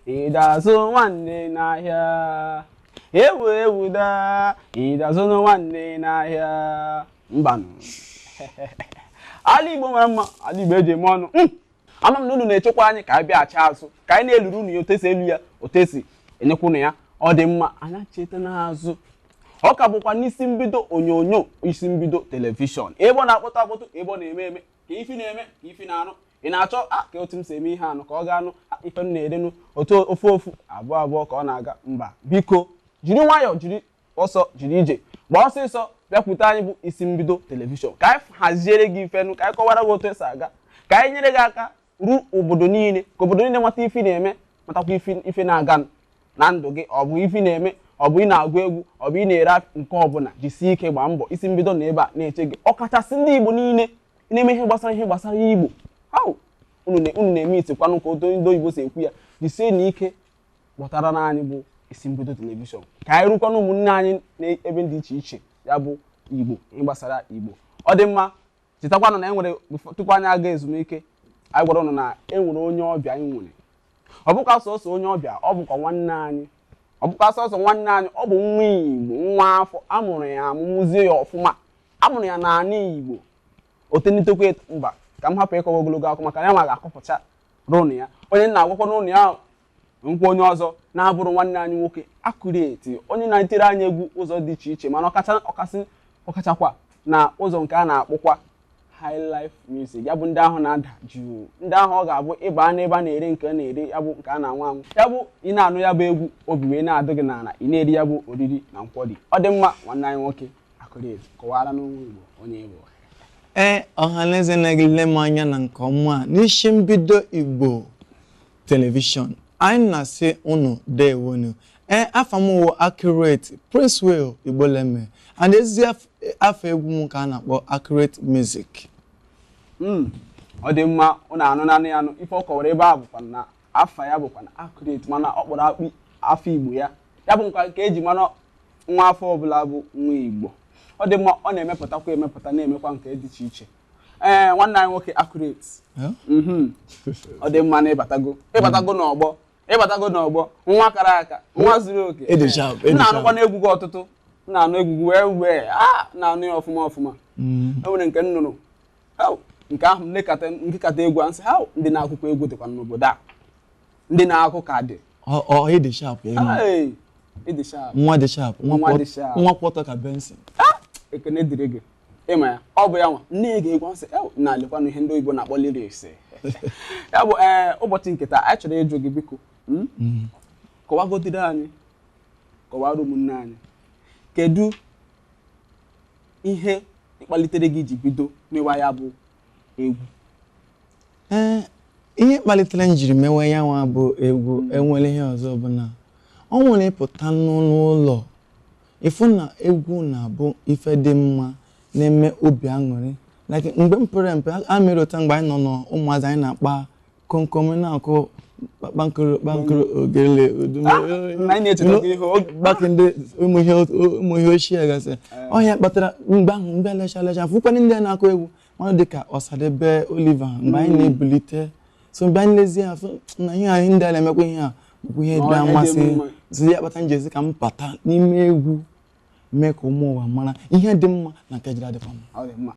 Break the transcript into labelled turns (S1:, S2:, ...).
S1: ịdazụ nwanne n'ahịa ewu da ịdazụ nwanne n'ahịa mbanụ ala Igbo mara mma ala Igbo eji eme ọnụ ama m na unu na-echekwa anyị ka anyị bịaghachi azụ ka anyị na-eluru unu ya otesi elu ya otesi enyekwa unu ya ọ dị mma anya cheta n'azụ ọ ka bụkwa n'isi mbido onyonyo isi mbido telivishọn ebe ọ na-akpọtụ akpọtụ ebe ọ na-eme eme ka ifi na-eme ka ifi na-anụ ị na-achọ ka otu m si eme ihe anụ ka ọ ga-anụ ife m na-edenu otu ofu abụọ ka ọ na-aga mba biko jiri nwayọọ jiri ọsọ jiri ije gbaa ọsịsọ bịakwute anyị bụ isi mbido telivishọn ka anyị haziere gị ifenu ka anyị kọwara gị otu esi aga ka anyị nyere gị aka ruo obodo niile ka obodo niile mata ife na-eme matakwa ife na-aga na ndụ gị ọ bụ ife na-eme ọ bụ ị na-agụ egwu ọ bụ ị na-ere nke ọbụla jisie ike gbaa mbọ isi mbido na ebe a na-eche gị ọkachasị ndị Igbo niile na-eme ihe gbasara Igbo unu na-eme itikwanụ ka otu ndị oyibo si ekwu ya jisie na ike gbọtara na anyị bụ isi mbido telivishọn ka anyị rụkwana ụmụnne anyị n'ebe dị iche iche ya bụ Igbo ịgbasara Igbo ọ dị mma chetakwanụ na enwere tupu anyị aga ezumike anyị gwara ụnụ na enwere onye ọbịa anyị nwere ọ bụkwa sọsọ onye ọbịa ọ bụkwa nwanne anyị ọ bụkwa sọsọ nwanne anyị ọ bụ nwa Igbo nwa afọ amụrụ ya amụmụzie ya ọfụma amụrụ ya n'ala Igbo otenitekwe mba ka m hapụ ịkọwa ogologo akụ maka ya ma ga-akọpụcha rụnụ ya onye na-agwakwa n'ụlọ ya nkwa onye ọzọ na-abụrụ nwanne anyị nwoke Accurate onye na-etere anyị egwu ụzọ dị iche iche mana ọkachakwa na ụzọ nke a na-akpọkwa high life music ya bụ ndị ahụ na-ada jụụ ndị ahụ ọ ga-abụ ịba n'ebe a na-ere nke a na-ere ya bụ nke a na-anwụ anwụ ya bụ ị na-anụ ya bụ egwu obi wee na-adụ gị n'ala ị na-eri ya bụ oriri na nkwọdị ọ dị mma nwanne anyị nwoke Accurate kọwara n'ụmụ Igbo onye Igbo
S2: ọhaneze na-egile m anya na nke ọma n'isi mbido Igbo telivishọn anyị na-asị unu dewonu afọ m wụ Accurate Prince Will Igboleme and ezi afọ egwu m ka a na-akpọ Accurate Music
S1: ọ dị mma unu anụ naanị ya ife ọ kọwara ebe a bụkwa na afa ya bụkwa na Accurate mana ọ kpọrọ akpị afọ Igbo ya bụ nkwa nke eji mara nwa afọ ọbụla bụ nwa Igbo ọ dị mma ọ na-emepụtakwa emepụta na-emekwa nke dị iche iche nwanne anyị nwoke Accurate ọ dị mma na ịbatago n'ọgbọ nwa kara aka nwa zuru oke na-anụkwa n'egwu gị ọtụtụ na-anụ egwu wee na-anụ ya ọfụma o nwere nke nnụnụ nke ahụ nkekata egwu a nsị ndị na-akụkọ egwu dịkwa n'obodo a ndị na-akụ ka dị
S2: nwa dị sharp nwa kwọtọ ka Benson
S1: ekene dịrị gị ịma ya ọ bụ ya nwa nne ga egwu nsị na-alekwanụ ihe ndị oyibo na-akpọ lyrics ya bụ ụbọchị nketa anyị chọrọ ịjụ gị biko kọwagodiri anyị kọwara ụmụnne anyị kedu ihe ịkpalitere gị ji bido mewa ya bụ egwu
S2: ihe kpalitere m jiri mewe ya nwa bụ egwu enwere ihe ọzọ bụ na ọ nwere ịpụta n'ụlọ ịfụ na egwu na-abụ ife dị mma na-eme obi aṅụrị like mgbe m pere mpe a mere ụta mgbe anyị nọ n'ụmụazị anyị na-akpa komkom na-akụ kpankoro ogele gbakende ụmụ ihe ochie gasị ọhịa kpatara mgbe ahụ mgbe lecha fụkwana ndị na-akụ egwu mmadụ dịka Ọsadebe Oliver mgbe anyị na-ebulite so mgbe anyị lezie afọ na ihe anyị ndị a na-emekwa ihe a bụkwa ihe dị amasị zi ya kpata njezi ka m pata n'ime egwu mee ka ụmụ ụwa mara ihe dị mma na nke jiri adịkwa mma